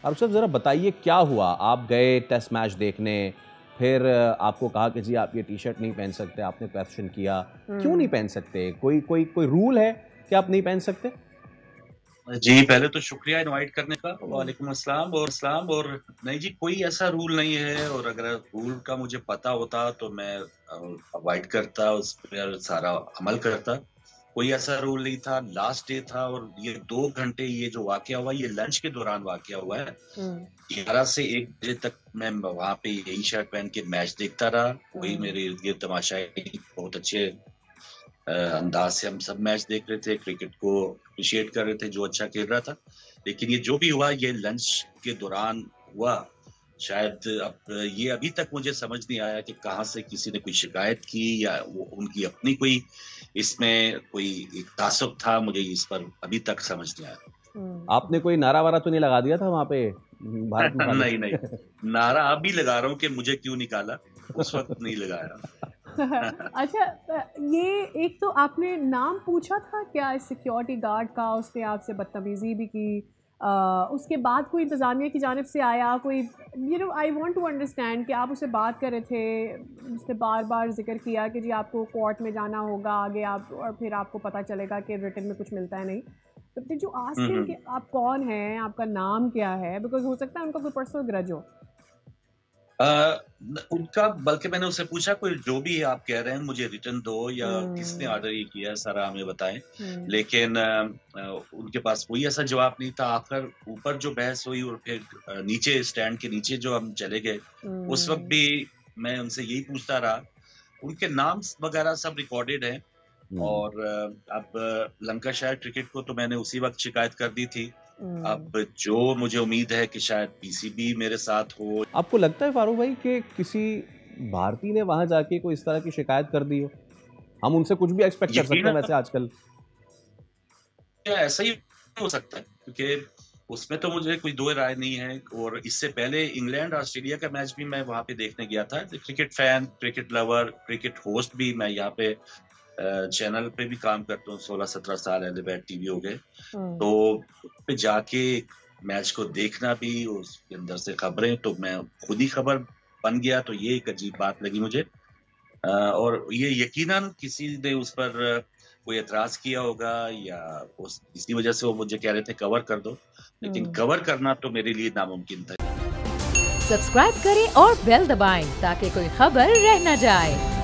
अरशद ज़रा बताइए क्या हुआ? आप गए टेस्ट मैच देखने, फिर आपको कहा कि जी आप ये टी शर्ट नहीं पहन सकते, आपने क्वेश्चन किया, क्यों नहीं पहन सकते? कोई रूल है कि आप नहीं पहन सकते? जी, पहले तो शुक्रिया इनवाइट करने का। वालेकुम अस्सलाम। और नहीं जी, कोई ऐसा रूल नहीं है, और अगर रूल का मुझे पता होता तो मैं अवॉइड करता, उस पर सारा अमल करता। कोई ऐसा रूल नहीं था, लास्ट डे था, और ये 2 घंटे ये जो वाक़या हुआ, ये लंच के दौरान वाक़या हुआ है। 11 से 1 बजे तक मैं वहाँ पे यही शर्ट पहन के मैच देखता रहा। वही मेरे इर्द-गिर्द तमाशाई बहुत अच्छे अंदाज से हम सब मैच देख रहे थे, क्रिकेट को अप्रिशिएट कर रहे थे जो अच्छा खेल रहा था। लेकिन ये जो भी हुआ, ये लंच के दौरान हुआ। शायद अब ये अभी तक मुझे समझ नहीं आया कि कहाँ से किसी ने कोई शिकायत की या वो उनकी अपनी कोई इसमें कोई एक तासुब था, मुझे इस पर अभी तक समझ नहीं आया। आपने कोई नारा-वारा तो नहीं लगा दिया था वहाँ पे भारत मुखालिफ? नहीं, नहीं। नारा अभी लगा रहा हूँ कि मुझे क्यों निकाला, उस वक़्त नहीं लगाया। अच्छा, ये एक तो आपने नाम पूछा था क्या सिक्योरिटी गार्ड का? उसने आपसे बदतमीज़ी भी की। उसके बाद कोई इंतज़ामिया की जानिब से आया कोई? आई वांट टू अंडरस्टैंड कि आप उससे बात कर रहे थे, उसने बार-बार ज़िक्र किया कि जी आपको कोर्ट में जाना होगा आगे, आप और फिर आपको पता चलेगा कि रिटन में कुछ मिलता है नहीं। तो डिड यू आस्क हिम कि आप कौन हैं, आपका नाम क्या है? बिकॉज़ हो सकता है उनका कोई पर्सनल ग्रज हो। उनका, बल्कि मैंने उससे पूछा कोई जो भी आप कह रहे हैं मुझे रिटर्न दो, या किसने ऑर्डर ये किया है सारा हमें बताएं। लेकिन उनके पास कोई ऐसा जवाब नहीं था। आखिर ऊपर जो बहस हुई और फिर नीचे स्टैंड के नीचे जो हम चले गए, उस वक्त भी मैं उनसे यही पूछता रहा। उनके नाम वगैरह सब रिकॉर्डेड हैं, और अब लंकाशायर क्रिकेट को तो मैंने उसी वक्त शिकायत कर दी थी। अब जो मुझे उम्मीद है कि शायद पीसीबी मेरे साथ हो। आपको लगता है फारूक भाई कि किसी भारतीय ने वहां जाके कोई इस तरह की शिकायत कर दी हो? हम उनसे कुछ भी एक्सपेक्ट कर सकते हैं वैसे आजकल? ऐसा ही हो सकता है, क्योंकि उसमें तो मुझे कोई दो राय नहीं है। और इससे पहले इंग्लैंड ऑस्ट्रेलिया का मैच भी मैं वहां पे देखने गया था। Cricket fan, cricket lover, cricket host भी। मैं यहाँ पे चैनल पे भी काम करता हूँ, 16-17 साल एलिवेट टीवी हो गए। तो पे जाके मैच को देखना भी, उसके अंदर से खबरें, तो मैं खुद ही खबर बन गया। तो ये एक अजीब बात लगी मुझे। और ये यकीनन किसी ने उस पर कोई एतराज किया होगा, या इसी वजह से वो मुझे कह रहे थे कवर कर दो, लेकिन कवर करना तो मेरे लिए नामुमकिन था। सब्सक्राइब करें और बेल दबाएं ताकि कोई खबर रह न जाए।